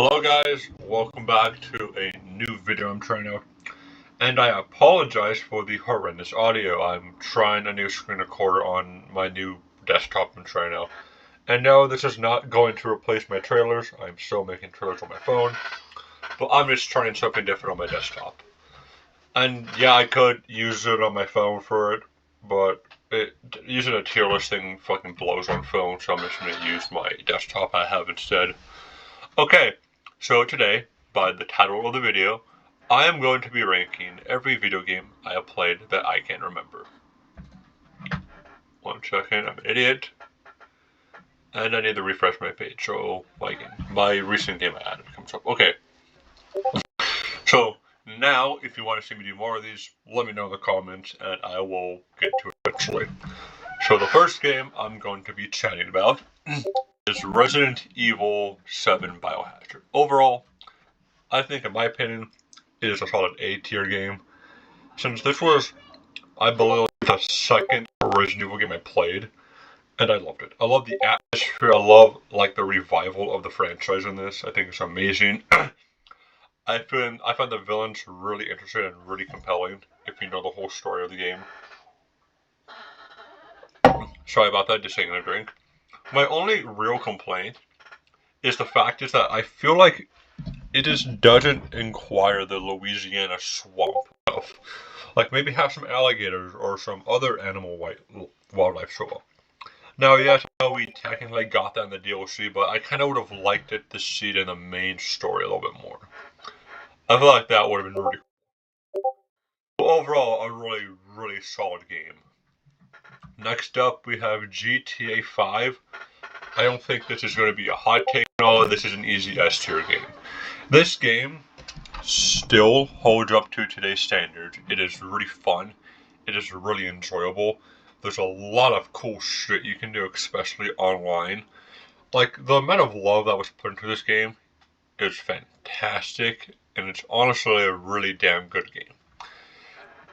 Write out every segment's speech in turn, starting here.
Hello guys, welcome back to a new video I'm trying out. And I apologize for the horrendous audio. I'm trying a new screen recorder on my new desktop I'm trying out. And no, this is not going to replace my trailers. I'm still making trailers on my phone. But I'm just trying something different on my desktop. And yeah, I could use it on my phone for it, but using a tier list thing fucking blows on phone, so I'm just going to use my desktop I have instead. Okay, so today, by the title of the video, I am going to be ranking every video game I have played that I can remember. 1 second, I'm an idiot. And I need to refresh my page, so my recent game I added comes up. Okay. So, now, if you want to see me do more of these, let me know in the comments, and I will get to it eventually. So the first game I'm going to be chatting about is Resident Evil 7 Biohazard. Overall, I think, in my opinion, it is a solid A tier game. Since this was, I believe, the second Resident Evil game I played, and I loved it. I love the atmosphere. I love the revival of the franchise in this. I think it's amazing. I find the villains really interesting and really compelling. If you know the whole story of the game. Sorry about that. Just taking a drink. My only real complaint is the fact is that I feel like it just doesn't inquire the Louisiana swamp enough. Like maybe have some alligators or some other animal wildlife show up. Now, yes, I know we technically got that in the DLC, but I kind of would have liked it to see it in the main story a little bit more. I feel like that would have been really cool. But overall, a really, really solid game. Next up, we have GTA 5. I don't think this is going to be a hot take. No, this is an easy S tier game. This game still holds up to today's standards. It is really fun. It is really enjoyable. There's a lot of cool shit you can do, especially online. Like, the amount of love that was put into this game is fantastic, and it's honestly a really damn good game.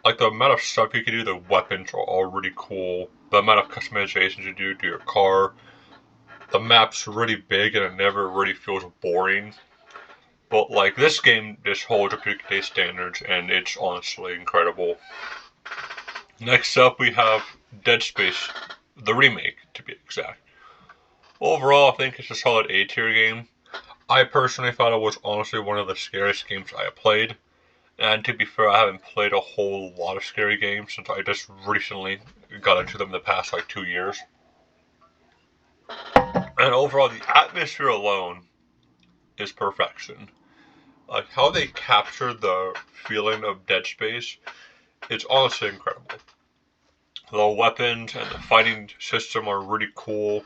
Like, the amount of stuff you can do, the weapons are all really cool. The amount of customizations you do to your car. The map's really big and it never really feels boring. But this game just holds up to today's standards, and it's honestly incredible. Next up, we have Dead Space, the remake, to be exact. Overall, I think it's a solid A tier game. I personally thought it was honestly one of the scariest games I have played. And to be fair, I haven't played a whole lot of scary games since I just recently got into them in the past 2 years. And overall, the atmosphere alone is perfection. Like, how they capture the feeling of Dead Space, it's honestly incredible. The weapons and the fighting system are really cool.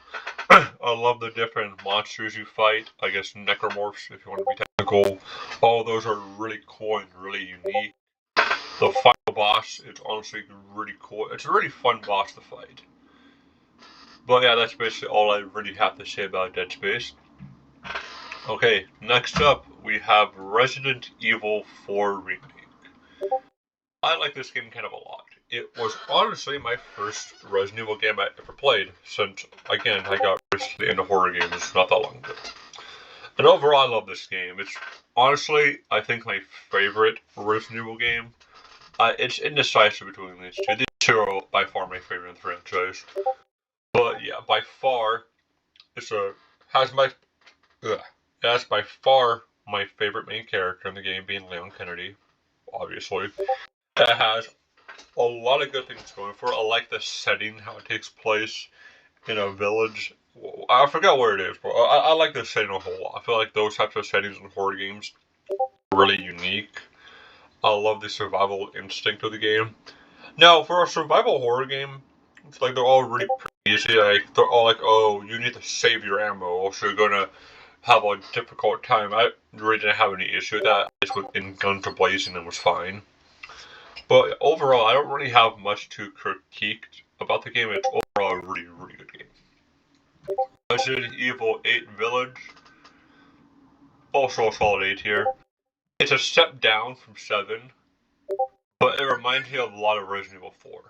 I love the different monsters you fight. I guess necromorphs, if you want to be technical. All those are really cool and really unique. The final boss is honestly really cool. It's a really fun boss to fight. But yeah, that's basically all I really have to say about Dead Space. Okay, next up, we have Resident Evil 4 Remake. I like this game kind of a lot. It was honestly my first Resident Evil game I ever played, since, again, I got recently into horror games not that long ago. And overall, I love this game. It's honestly, I think, my favorite Resident Evil game. It's indecisive between these two. These two are by far my favorite in the franchise. But yeah, by far, that's by far my favorite main character in the game, being Leon Kennedy, obviously. It has a lot of good things going for it. I like the setting, how it takes place in a village. I forgot where it is, but I like the setting a whole lot. I feel like those types of settings in horror games are really unique. I love the survival instinct of the game. Now, for a survival horror game, it's like they're all really pretty easy. Like, they're all like, oh, you need to save your ammo, or you're gonna have a difficult time. I really didn't have any issue with that. I just went in guns blazing and was fine. But overall, I don't really have much to critique about the game. It's overall a really, really good game. Resident Evil 8 Village, also a solid A tier. It's a step down from 7, but it reminds me of a lot of Resident Evil 4.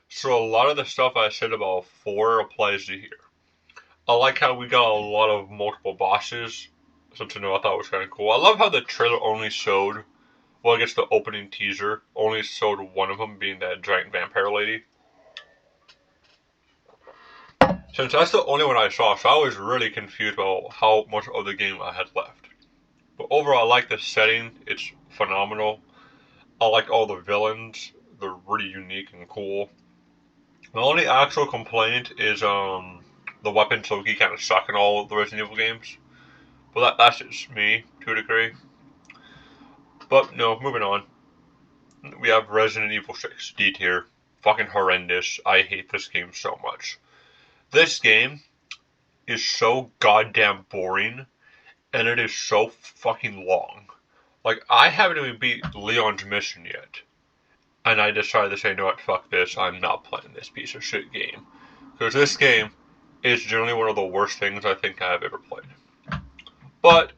So a lot of the stuff I said about 4 applies to here. I like how we got a lot of multiple bosses. Since I thought it was kind of cool. I love how the trailer only showed, well, I guess the opening teaser only showed one of them being that giant vampire lady. Since that's the only one I saw, so I was really confused about how much of the game I had left. But overall, I like the setting. It's phenomenal. I like all the villains. They're really unique and cool. My only actual complaint is the weapons Loki kind of suck in all the Resident Evil games. But that's just me to a degree. But no, moving on. We have Resident Evil 6 D tier. Fucking horrendous. I hate this game so much. This game is so goddamn boring, and it is so fucking long. Like, I haven't even beat Leon's mission yet. And I decided to say, you know what, fuck this, I'm not playing this piece of shit game. Because this game is generally one of the worst things I think I've ever played. But,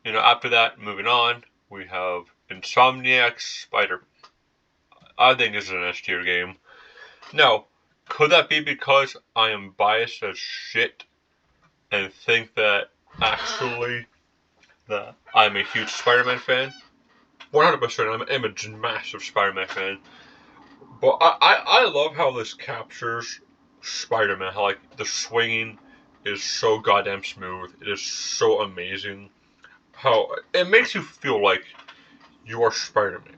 after that, moving on, we have Insomniac Spider-Man. I think this is an S tier game. Now, could that be because I am biased as shit and think that actually that I'm a huge Spider-Man fan? 100%, I'm a massive Spider-Man fan. But I love how this captures Spider-Man. How, like, the swinging is so goddamn smooth. It is so amazing. How it makes you feel like you are Spider-Man.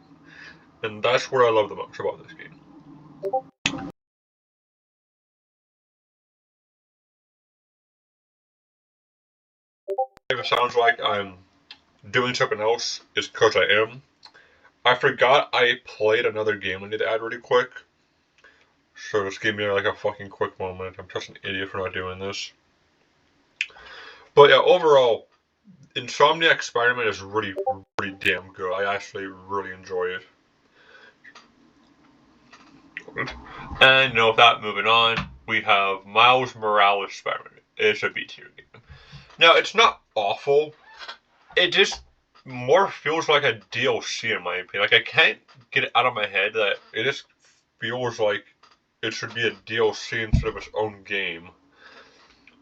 And that's what I love the most about this game. If it sounds like I'm doing something else, it's because I am. I forgot I played another game I need to add really quick. So just give me like a fucking quick moment. I'm just an idiot for not doing this. But yeah, overall, Insomniac Spider-Man is really damn good. I actually really enjoy it. And with that, moving on, we have Miles Morales Spider-Man. It's a B tier game. Now, it's not awful. It just more feels like a DLC in my opinion. Like, I can't get it out of my head that it just feels like it should be a DLC instead of its own game.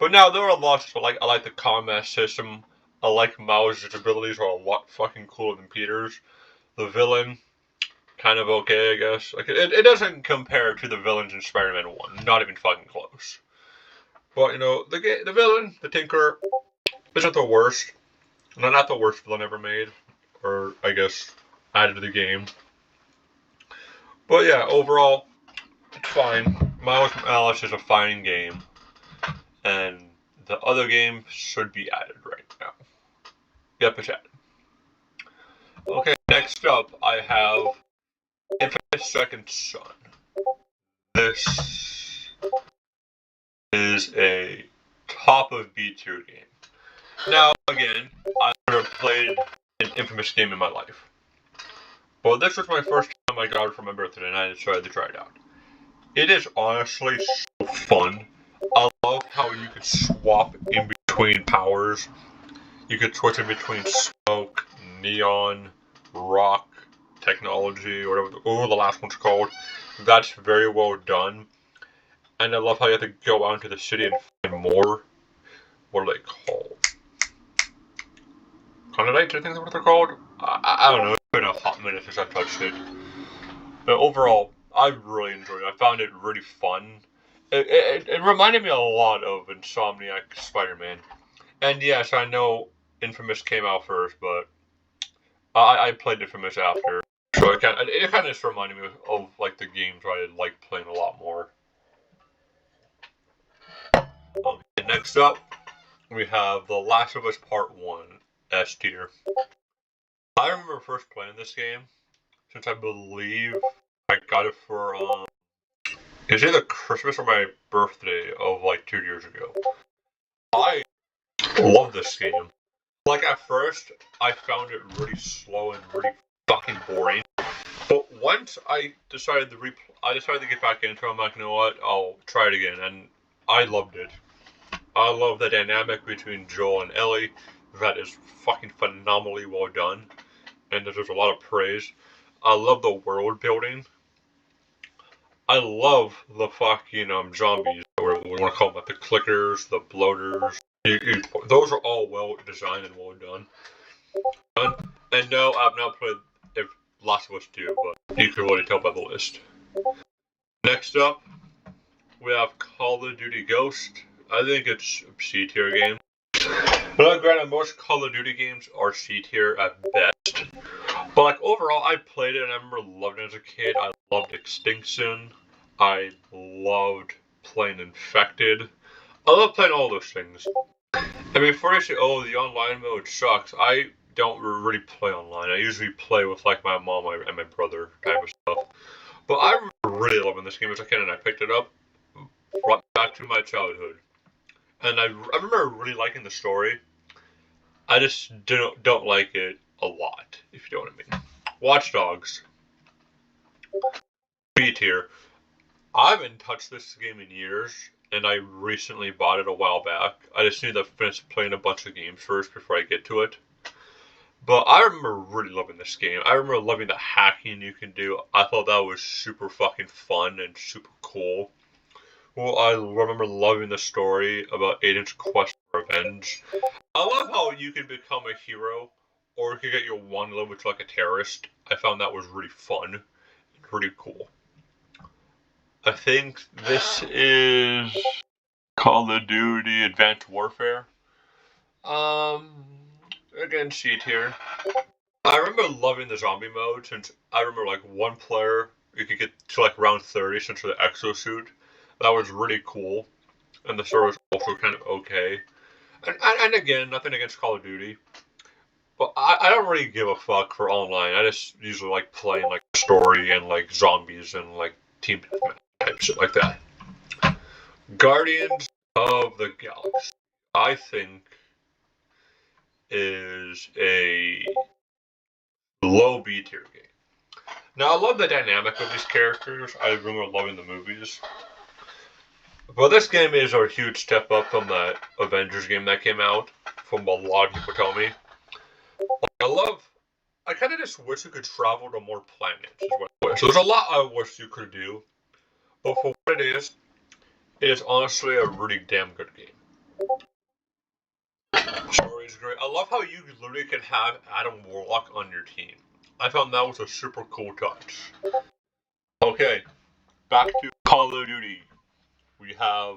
But now, there are lots of, I like the combat system. I like Miles' abilities are a lot fucking cooler than Peter's. The villain, kind of okay, I guess. Like, it doesn't compare to the villains in Spider-Man 1. Not even fucking close. But, the villain, the Tinker, isn't the worst. No, not the worst villain ever made. Or, I guess, added to the game. But yeah, overall, it's fine. Miles Morales is a fine game. And the other game should be added right now. Yep, it's added. Okay, next up, I have Infamous Second Son. This is a top of B tier game. Now, again, I've never played an Infamous game in my life. But this was my first time I got it for my birthday, and I decided to try it out. It is honestly so fun. I love how you can swap in between powers. You can switch in between smoke, neon, rock, technology, whatever the last one's called. That's very well done. And I love how you have to go out into the city and find more. What are they called? Condonites, I think that's what they're called. I don't know. It's been a hot minute since I touched it. But overall, I really enjoyed it. I found it really fun. It reminded me a lot of Insomniac Spider-Man. And yes, I know Infamous came out first, but I played Infamous after. So it kind of just reminded me of like the games I like playing a lot more. Okay, next up, we have The Last of Us Part 1, S tier. I remember first playing this game, since I believe I got it for, it was either Christmas or my birthday of like 2 years ago. I love this game. Like, at first, I found it really slow and really fucking boring. But once I decided to get back into it, I'm like, you know what, I'll try it again, and I loved it. I love the dynamic between Joel and Ellie. That is fucking phenomenally well done, and there's a lot of praise. I love the world building. I love the fucking zombies, or whatever we want to call them, like the clickers, the bloaters, Those are all well designed and well done. And no, I've not played if Last of Us 2, but you can really tell by the list. Next up, we have Call of Duty Ghost. I think it's a C tier game. But granted, most Call of Duty games are C tier at best. But like overall, I played it and I remember loving it as a kid. I loved Extinction. I loved playing Infected. I love playing all those things. And before you say, oh, the online mode sucks, I don't really play online. I usually play with like my mom and my brother type of stuff. But I remember really loving this game as a kid, and I picked it up, brought me back to my childhood. And I remember really liking the story. I just don't like it a lot, if you know what I mean. Watch Dogs. B tier. I haven't touched this game in years, and I recently bought it a while back. I just need to finish playing a bunch of games first before I get to it. But I remember really loving this game. I remember loving the hacking you can do. I thought that was super fucking fun and super cool. Well, I remember loving the story about Aiden's quest for revenge. I love how you can become a hero, or you can get your one level to like a terrorist. I found that was really fun and pretty cool. I think this is Call of Duty Advanced Warfare. Again, C tier. I remember loving the zombie mode since I remember like one player you could get to like round 30 since the exosuit. That was really cool, and the story was also kind of okay. And again, nothing against Call of Duty, but I don't really give a fuck for online. I just usually like playing like story and like zombies and like team deathmatch type shit like that. Guardians of the Galaxy, I think, is a low B tier game. Now I love the dynamic of these characters. I remember loving the movies. But this game is a huge step up from the Avengers game that came out, from a lot of people tell me. I kind of just wish you could travel to more planets, is what I wish. So there's a lot I wish you could do, but for what it is honestly a really damn good game. Story is great. I love how you literally can have Adam Warlock on your team. I found that was a super cool touch. Okay, back to Call of Duty. We have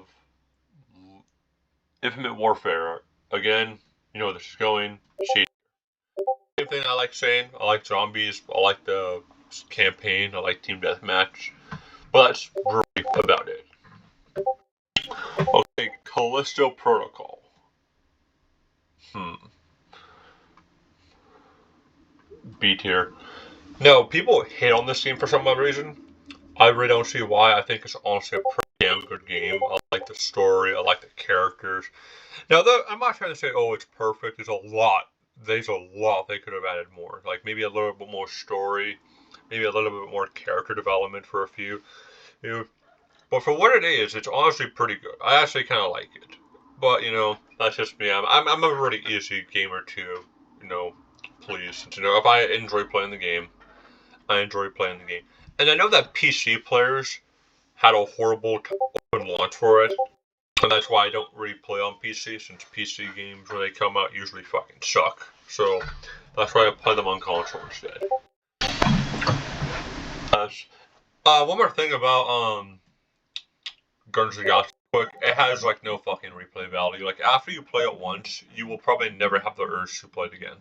Infinite Warfare. Again, you know where this is going. Same thing I like saying. I like zombies. I like the campaign. I like team deathmatch. But that's really about it. Okay, Callisto Protocol. B tier. No, people hate on this game for some odd reason. I really don't see why. I think it's honestly a pretty damn good game. I like the story. I like the characters. Now, I'm not trying to say, oh, it's perfect. There's a lot they could have added more. Like maybe a little bit more story, maybe a little bit more character development for a few. You know, but for what it is, it's honestly pretty good. I actually kind of like it. But you know, that's just me. I'm a really easy gamer too. You know, please. You know, if I enjoy playing the game, I enjoy playing the game. And I know that PC players had a horrible open launch for it. And that's why I don't really play on PC, since PC games, when they come out, usually fucking suck. So, that's why I play them on console instead. One more thing about, Guardians of the Galaxy, quick. It has, like, no fucking replay value. Like, after you play it once, you will probably never have the urge to play it again.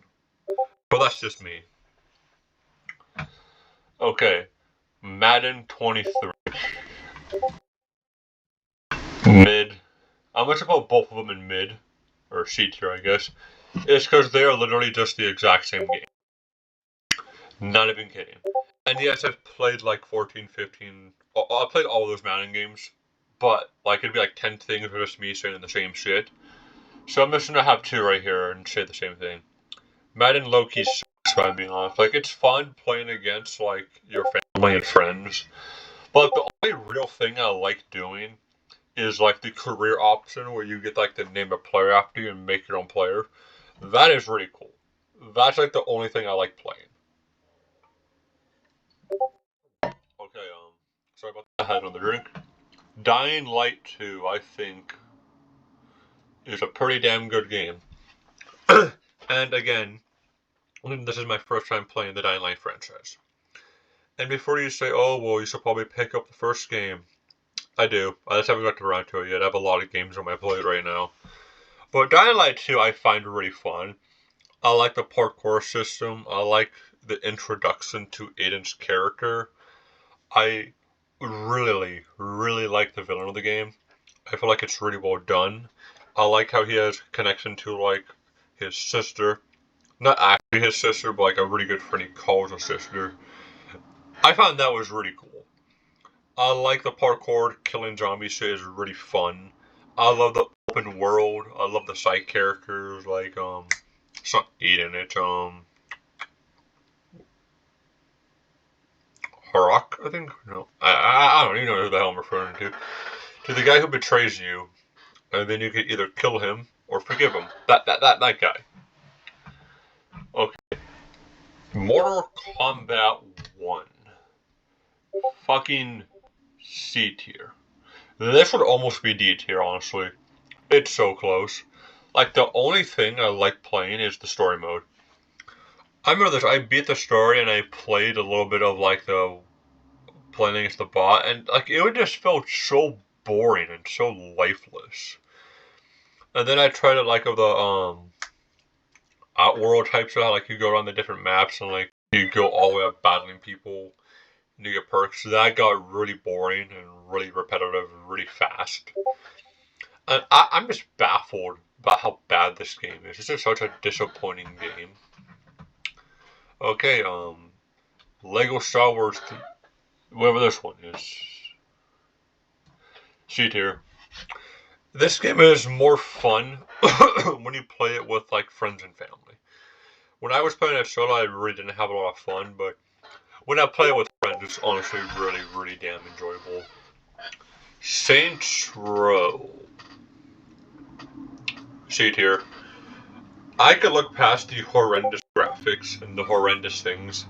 But that's just me. Okay. Madden 23. Mid. I'm gonna put both of them in mid, or C tier, I guess. It's because they are literally just the exact same game. Not even kidding. And yes, I've played like 14, 15. I played all those Madden games, but like it'd be like 10 things with just me saying the same shit. So I'm just gonna have two right here and say the same thing. Madden low-key sucks, if I'm being honest. Like, it's fun playing against like your family and friends, but the only real thing I like doing is like the career option where you get like to name a player after you and make your own player. That is really cool. That's like the only thing I like playing. Okay, sorry about that. I had another drink. Dying Light 2, I think, is a pretty damn good game. And again, this is my first time playing the Dying Light franchise. And before you say, oh, well, you should probably pick up the first game, I do. I just haven't got around to it yet. I have a lot of games on my plate right now. But Dying Light 2 I find really fun. I like the parkour system. I like the introduction to Aiden's character. I really, really like the villain of the game. I feel like it's really well done. I like how he has connection to, like, his sister. Not actually his sister, but, like, a really good friend he calls a sister. I found that was really cool. I like the parkour, killing zombie shit is really fun. I love the open world. I love the side characters, like, it's not Aiden, it's, Harak, I think? No. I don't even know who the hell I'm referring to. To the guy who betrays you, and then you can either kill him or forgive him. That guy. Okay. Mortal Kombat 1. Fucking C tier. This would almost be D tier, honestly. It's so close. Like, the only thing I like playing is the story mode. I remember this, I beat the story and I played a little bit of, like, the playing against the bot, and, like, it would just felt so boring and so lifeless. And then I tried it, like, of the, Outworld type stuff, like, you go around the different maps and, like, you go all the way up battling people, and you get perks. That got really boring and really repetitive and really fast. And I'm just baffled about how bad this game is. It's just such a disappointing game. Okay, Lego Star Wars, whatever this one is. C tier. This game is more fun when you play it with, like, friends and family. When I was playing it solo, I really didn't have a lot of fun, but when I play it with friends, it's honestly really, really damn enjoyable. Saints Row. C tier. I could look past the horrendous graphics and the horrendous things.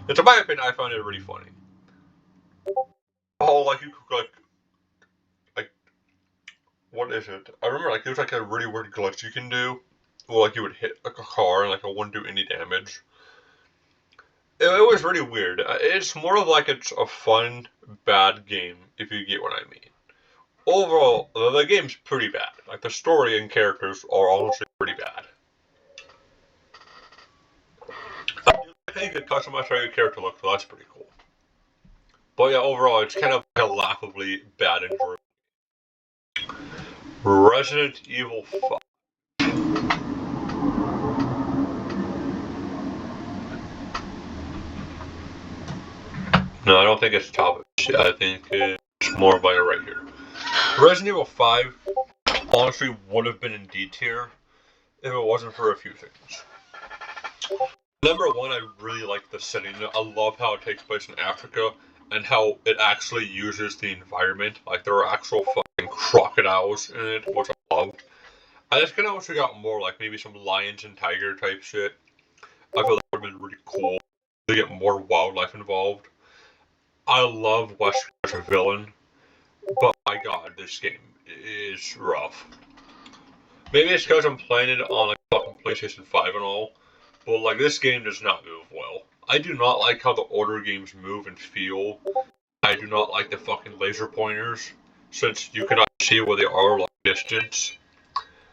And in my opinion, I found it really funny. Oh, like, you could, like, what is it? I remember, like, there's, like, a really weird glitch you can do. Well, like, you would hit, like, a car and, like, it wouldn't do any damage. It was really weird. It's more of, like, it's a fun, bad game, if you get what I mean. Overall, the game's pretty bad. Like, the story and characters are honestly pretty bad. I think you could customize how your character looks, so that's pretty cool. But yeah, overall, it's kind of like a laughably bad enjoyable. Resident Evil 5. No, I don't think it's top of shit. I think it's more like right here. Resident Evil 5 honestly would have been in D tier if it wasn't for a few things. Number one, I really like the setting. I love how it takes place in Africa and how it actually uses the environment. Like, there are actual fucking crocodiles in it, which I loved. I just kind of wish we got more, like, maybe some lions and tiger type shit. I feel that would have been really cool to get more wildlife involved. I love Wesker as a villain, but my god, this game is rough. Maybe it's because I'm playing it on, like, fucking PlayStation 5 and all, but, like, this game does not move well. I do not like how the older games move and feel. I do not like the fucking laser pointers, since you cannot see where they are, like, distance.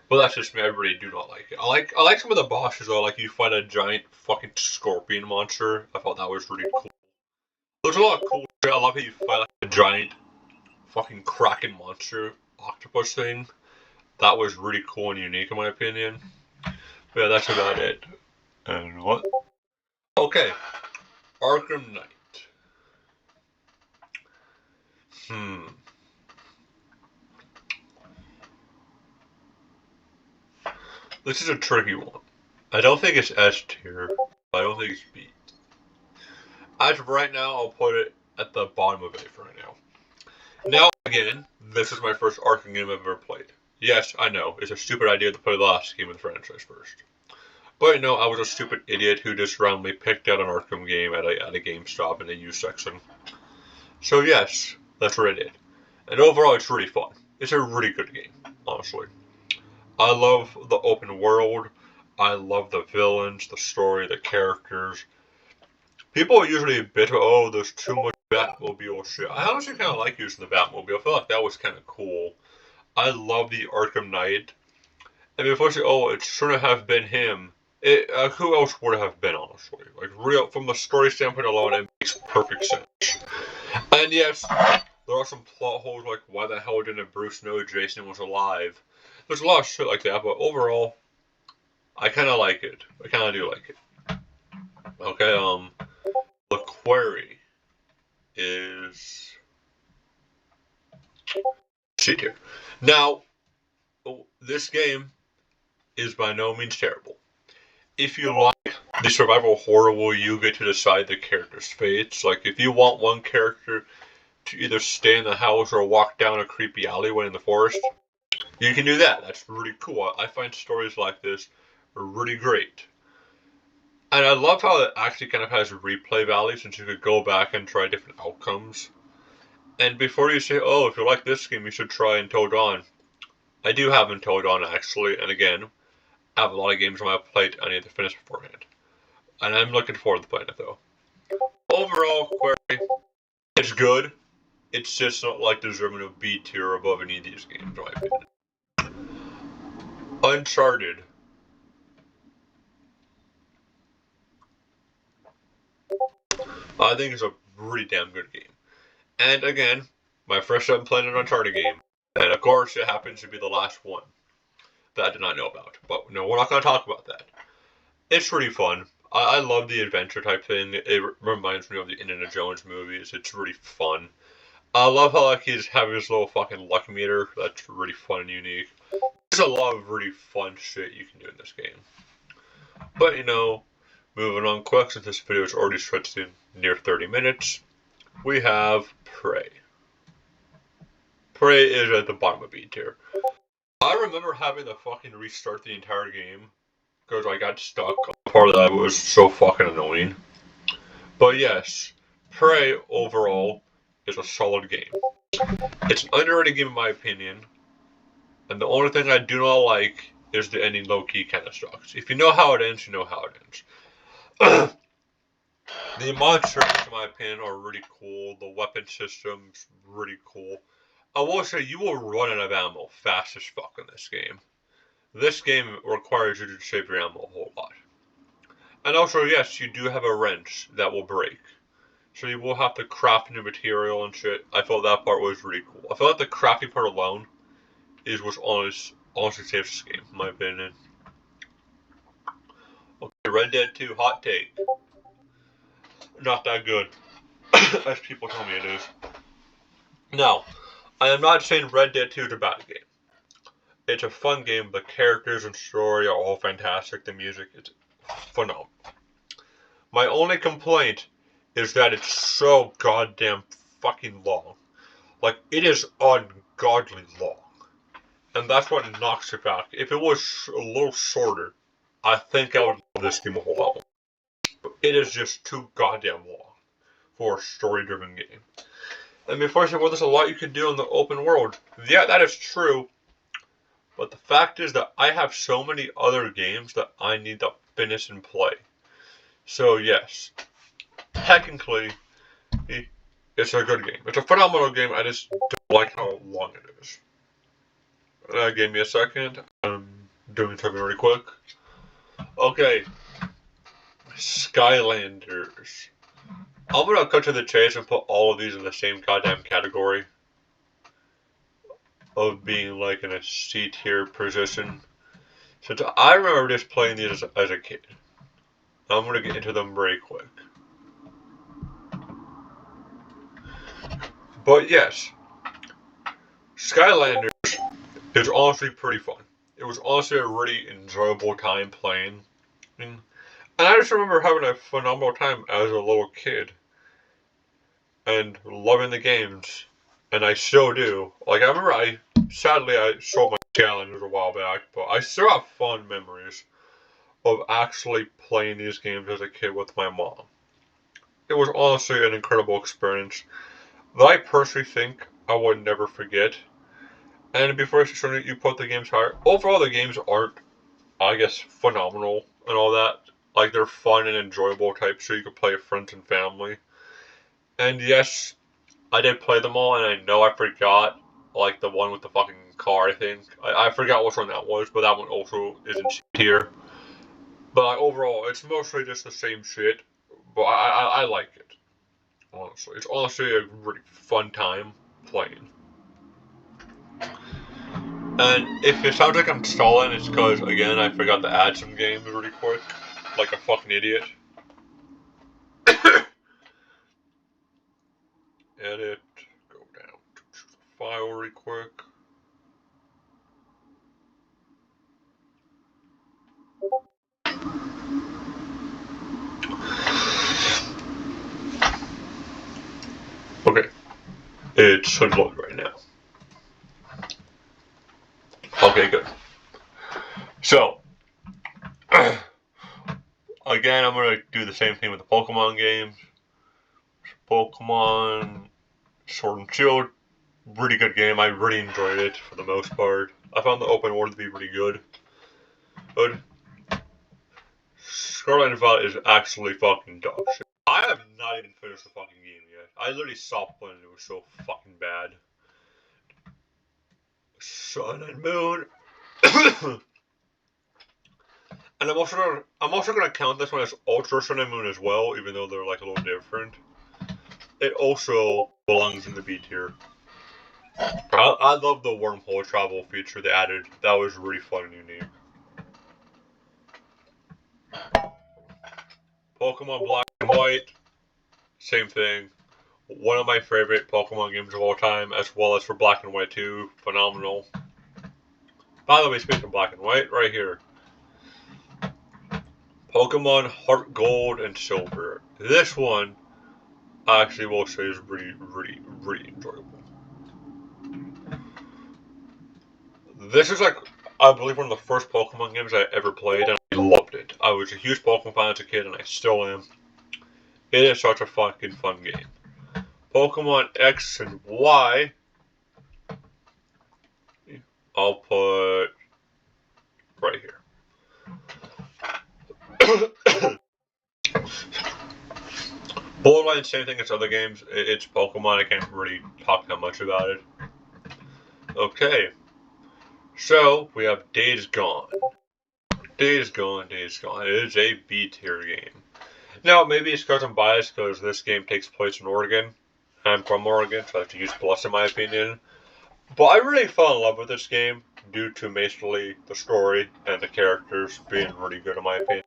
But that's just me, I really do not like it. I like some of the bosses though, like you fight a giant fucking scorpion monster. I thought that was really cool. There's a lot of cool shit. I love how you fight like a giant fucking kraken monster octopus thing. That was really cool and unique in my opinion. But yeah, that's about it. And what? Okay. Arkham Knight. This is a tricky one. I don't think it's S tier. I don't think it's B. As of right now, I'll put it at the bottom of A for right now. Now, again, this is my first Arkham game I've ever played. Yes, I know, it's a stupid idea to play the last game of the franchise first. But no, I was a stupid idiot who just randomly picked out an Arkham game at a GameStop in the used section. So yes, that's what I did. And overall, it's really fun. It's a really good game, honestly. I love the open world. I love the villains, the story, the characters. People are usually bitter, oh, there's too much Batmobile shit. I honestly kind of like using the Batmobile. I feel like that was kind of cool. I love the Arkham Knight. And before you say, oh, it shouldn't have been him, who else would it have been, honestly? Like, real, from the story standpoint alone, it makes perfect sense. And yes, there are some plot holes, like, why the hell didn't Bruce know Jason was alive? There's a lot of shit like that, but overall, I kind of like it. I kind of do like it. Okay, the query is... shit here. Now, this game is by no means terrible. If you like the survival horror where you get to decide the character's fates, like if you want one character to either stay in the house or walk down a creepy alleyway in the forest, you can do that. That's really cool. I find stories like this really great. And I love how it actually kind of has replay value, since you could go back and try different outcomes. And before you say, oh, if you like this game, you should try Until Dawn. I do have Until Dawn, actually, and again, I have a lot of games on my plate I need to finish beforehand. And I'm looking forward to playing it, though. Overall, Query, it's good. It's just not like deserving of B tier above any of these games, in my opinion. Uncharted. I think it's a really damn good game. And again, my first time playing an Uncharted game. And of course, it happens to be the last one that I did not know about. But no, we're not going to talk about that. It's really fun. I love the adventure type thing. It reminds me of the Indiana Jones movies. It's really fun. I love how like he's having his little fucking luck meter. That's really fun and unique. There's a lot of really fun shit you can do in this game. But you know, moving on quick, since this video is already stretched in near 30 minutes, we have Prey. Prey is at the bottom of B tier. I remember having to fucking restart the entire game because I got stuck. Part of that was so fucking annoying. But yes, Prey overall is a solid game. It's an underrated game in my opinion, and the only thing I do not like is the ending low-key kind of sucks. If you know how it ends, you know how it ends. The monsters, in my opinion, are really cool. The weapon system's really cool. I will say, you will run out of ammo fast as fuck in this game. This game requires you to save your ammo a whole lot. And also, yes, you do have a wrench that will break. So you will have to craft new material and shit. I felt that part was really cool. I felt like the crafting part alone is what's honestly saves this game, in my opinion. Okay, Red Dead 2 hot take. Not that good, as people tell me it is. Now, I am not saying Red Dead 2 is a bad game. It's a fun game. The characters and story are all fantastic. The music is phenomenal. My only complaint is that it's so goddamn fucking long. Like, it is ungodly long. And that's what knocks it back. If it was a little shorter, I think I would love this game a whole lot more. But it is just too goddamn long for a story-driven game. And before I say, well, there's a lot you can do in the open world. Yeah, that is true. But the fact is that I have so many other games that I need to finish and play. So yes, technically, it's a good game. It's a phenomenal game. I just don't like how long it is. Give me a second. I'm doing something really quick. Okay. Skylanders. I'm gonna cut to the chase and put all of these in the same goddamn category of being like in a C tier position. Since I remember just playing these as a kid. I'm gonna get into them very quick. But yes, Skylanders is honestly pretty fun. It was honestly a really enjoyable time playing. And I just remember having a phenomenal time as a little kid. And loving the games. And I still do. Like, I remember sadly I sold my Skylanders a while back, but I still have fond memories of actually playing these games as a kid with my mom. It was honestly an incredible experience that I personally think I would never forget. And before you put the games higher. Overall, the games aren't, I guess, phenomenal and all that. Like, they're fun and enjoyable type, so you can play with friends and family. And yes, I did play them all, and I know I forgot, like, the one with the fucking car, I think. I forgot which one that was, but that one also isn't here. But like, overall, it's mostly just the same shit, but I like it. Honestly, it's honestly a really fun time playing. And if it sounds like I'm stalling, it's because, again, I forgot to add some games really quick. Like a fucking idiot. Edit. Go down to the file really quick. Okay. It should load right now. Okay, good. So, again, I'm going to do the same thing with the Pokemon games. Pokemon Sword and Shield, really good game. I really enjoyed it for the most part. I found the open world to be really good. But Scarlet and Violet is actually fucking dog shit. I have not even finished the fucking game yet. I literally stopped playing it. It was so fucking bad. Sun and Moon. And I'm also gonna count this one as Ultra Sun and Moon as well, even though they're like a little different. It also belongs in the B tier. I love the wormhole travel feature they added. That was really fun and unique. Pokemon Black and White, same thing. One of my favorite Pokemon games of all time, as well as for Black and White 2. Phenomenal. By the way, speaking of Black and White, right here. Pokemon Heart Gold and Silver. This one, I actually will say, is really, really, really enjoyable. This is like, I believe, one of the first Pokemon games I ever played, and I loved it. I was a huge Pokemon fan as a kid, and I still am. It is such a fucking fun game. Pokemon X and Y, I'll put right here. Borderline, same thing as other games. It's Pokemon. I can't really talk that much about it. Okay. So, we have Days Gone. Days Gone. It is a B tier game. Now, maybe it's because I'm biased because this game takes place in Oregon. I'm from Oregon, so I have to use plus in my opinion. But I really fell in love with this game due to basically the story and the characters being really good in my opinion.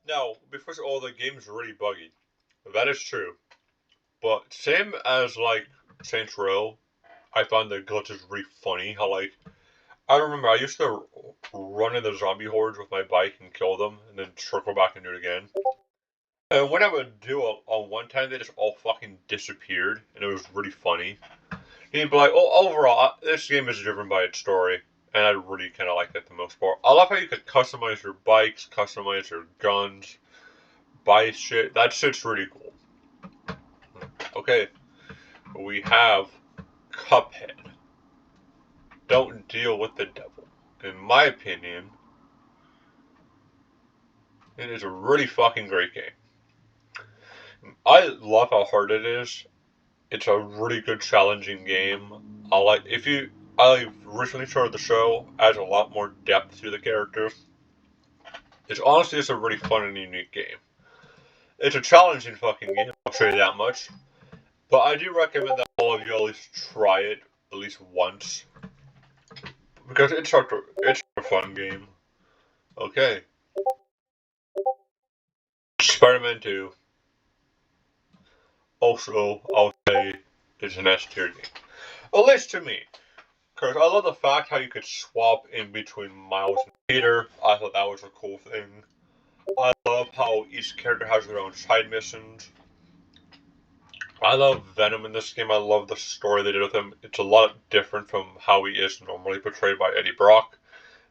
Now, before all the game's really buggy. That is true. But same as like Saints Row, I found the glitches really funny. How like I remember I used to run into zombie hordes with my bike and kill them, and then circle back and do it again. And when I would do it on one time, they just all fucking disappeared, and it was really funny. You'd be like, oh, overall, this game is driven by its story, and I really kind of like that the most part. I love how you could customize your bikes, customize your guns, buy shit. That shit's really cool. Okay, we have Cuphead. Don't deal with the devil. In my opinion, it is a really fucking great game. I love how hard it is. It's a really good, challenging game. I recently started the show, adds a lot more depth to the characters. It's honestly just a really fun and unique game. It's a challenging fucking game, I'll say that much. But I do recommend that all of you at least try it at least once. Because it's a fun game. Okay. Spider-Man 2. Also, I'll say it's an S tier game. At least to me. Because I love the fact how you could swap in between Miles and Peter. I thought that was a cool thing. I love how each character has their own side missions. I love Venom in this game. I love the story they did with him. It's a lot different from how he is normally portrayed by Eddie Brock.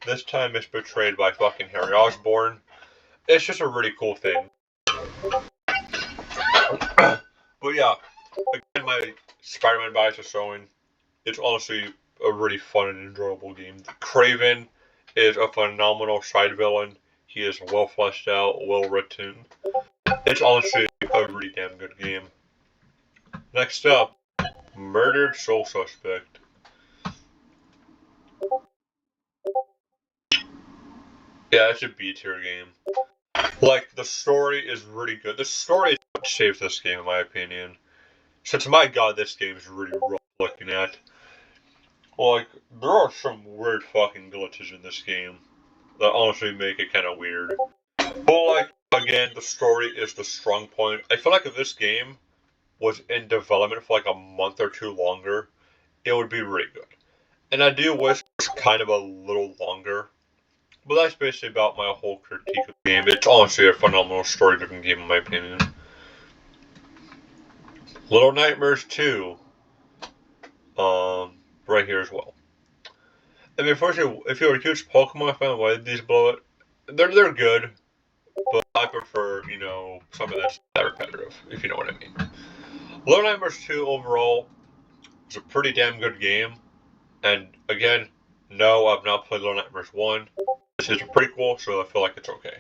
This time it's portrayed by fucking Harry Osborn. It's just a really cool thing. But yeah, again, my Spider-Man Bias is showing. It's honestly a really fun and enjoyable game. Kraven is a phenomenal side villain. He is well fleshed out, well written. It's honestly a really damn good game. Next up, Murdered Soul Suspect. Yeah, it's a B-tier game. Like, the story is really good. The story is what saves this game, in my opinion. Since, my god, this game is really rough looking at. Like, there are some weird fucking glitches in this game that honestly make it kind of weird. But, like, again, the story is the strong point. I feel like if this game was in development for like a month or two longer, it would be really good. And I do wish it was kind of a little longer. But that's basically about my whole critique of the game. It's honestly a phenomenal story-driven game in my opinion. Little Nightmares 2. Right here as well. I mean, unfortunately, if you're a huge Pokemon fan, why did these blow it? They're good, but I prefer, you know, something that's that repetitive, if you know what I mean. Little Nightmares 2 overall is a pretty damn good game. And again, no, I've not played Little Nightmares 1. This is a prequel, so I feel like it's okay.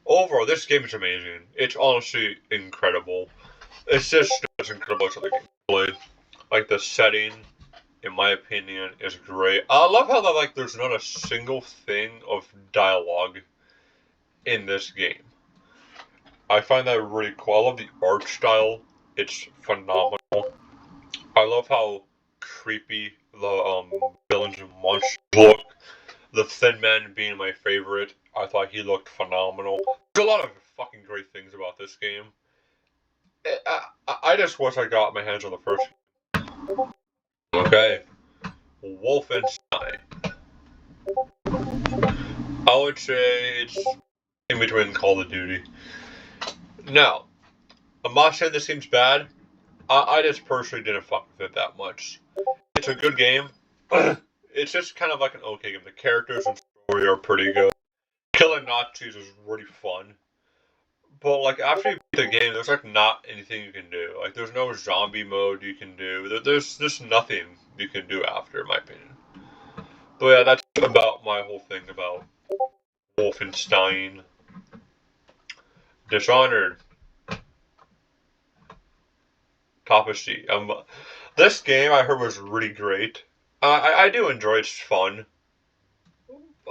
Overall, this game is amazing. It's honestly incredible. It's just as incredible as other games I've played. Like, the setting, in my opinion, is great. I love how that, like, there's not a single thing of dialogue in this game. I find that really cool. I love the art style. It's phenomenal. I love how creepy the villains and monsters look. The Thin Man being my favorite. I thought he looked phenomenal. There's a lot of fucking great things about this game. I just wish I got my hands on the first. Okay. Wolfenstein. I would say it's in between Call of Duty. Now, I'm not saying this seems bad. I just personally didn't fuck with it that much. It's a good game. It's just kind of like an okay game. The characters and story are pretty good. Killing Nazis is really fun. But, like, after you beat the game, there's, like, not anything you can do. Like, there's no zombie mode you can do. There's just nothing you can do after, in my opinion. But, yeah, that's about my whole thing about Wolfenstein. Dishonored. Top of C. This game, I heard, was really great. I do enjoy it. It's fun.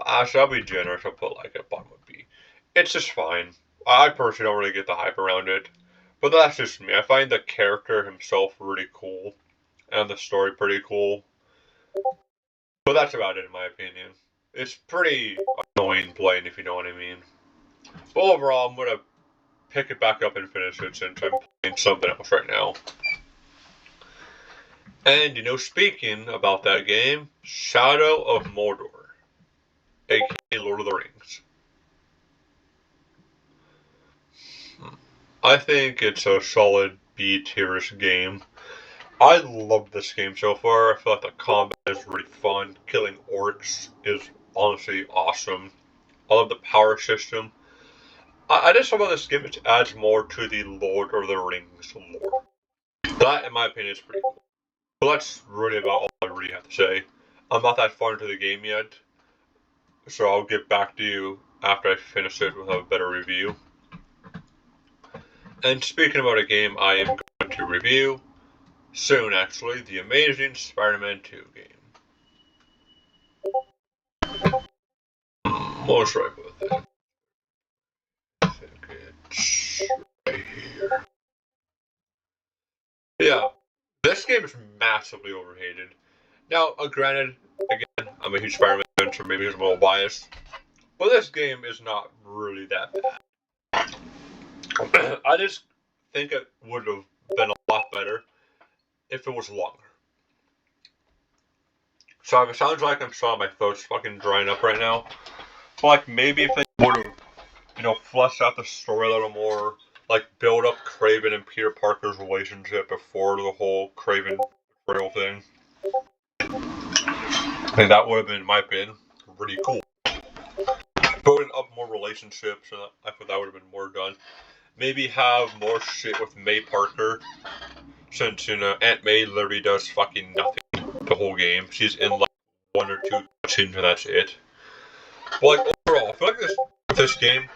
Actually, I'll be generous. I'll put, like, a bottom of B. It's just fine. I personally don't really get the hype around it. But that's just me. I find the character himself really cool. And the story pretty cool. But that's about it in my opinion. It's pretty annoying playing if you know what I mean. But overall, I'm going to pick it back up and finish it since I'm playing something else right now. And, you know, speaking about that game, Shadow of Mordor. A.k.a. Lord of the Rings. I think it's a solid B-tier-ish game. I love this game so far. I feel like the combat is really fun. Killing orcs is honestly awesome. I love the power system. I just love about this game, it adds more to the Lord of the Rings lore. That, in my opinion, is pretty cool. But that's really about all I really have to say. I'm not that far into the game yet, so I'll get back to you after I finish it with a better review. And speaking about a game I am going to review, soon actually, the Amazing Spider-Man 2 game. What's right with it? I think it's right here. Yeah, this game is massively overhated. Now, granted, again, I'm a huge Spider-Man fan, so maybe it's a little biased, but this game is not really that bad. I just think it would have been a lot better if it was longer. So if it sounds like I'm sorry, my throat's fucking drying up right now. But like maybe if they would have, you know, fleshed out the story a little more, like build up Kraven and Peter Parker's relationship before the whole Kraven betrayal thing. I think that would have been, in my opinion, really cool. Building up more relationships, and I thought that would have been more done. maybe have more shit with May Parker, since, you know, Aunt May literally does fucking nothing the whole game. She's in like 1 or 2 scenes and that's it. But like overall, I feel like this game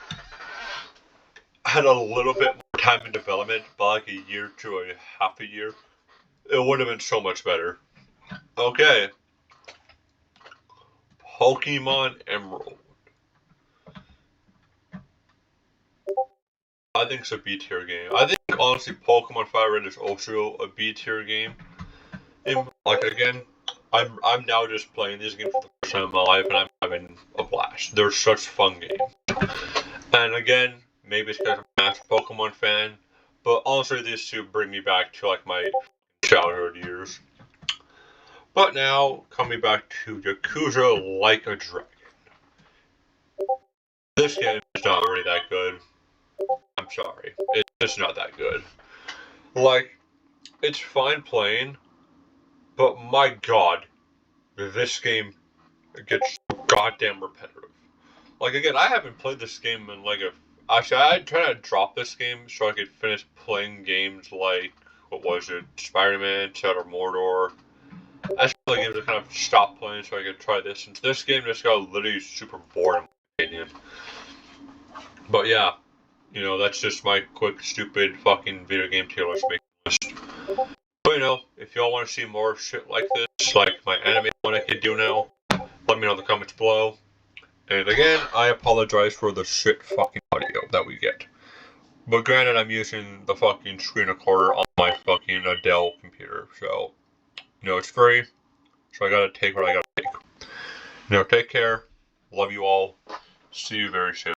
had a little bit more time in development, by like a year to a half a year. It would have been so much better. Okay. Pokemon Emerald. I think it's a B tier game. I think honestly Pokemon Fire Red is also a B tier game. And like again, I'm now just playing these games for the first time in my life and I'm having a blast. They're such fun games. And again, maybe it's because I'm a massive Pokemon fan, but honestly these two bring me back to like my childhood years. But now, coming back to Yakuza Like a Dragon. This game is not really that good. I'm sorry. It's just not that good. Like, it's fine playing, but my god, this game gets so goddamn repetitive. Like, again, I haven't played this game in like a... Actually, I tried to drop this game so I could finish playing games like, what was it, Spider-Man, Shadow of Mordor. I just feel like games I kind of stopped playing so I could try this, and this game just got literally super boring in my opinion. But yeah, you know, that's just my quick, stupid, fucking video game tier list making list. But you know, if y'all want to see more shit like this, like my anime one I could do now, let me know in the comments below. And again, I apologize for the shit fucking audio that we get. But granted, I'm using the fucking screen recorder on my fucking Dell computer, so, you know, it's free, so I gotta take what I gotta take. You know, take care, love you all, see you very soon.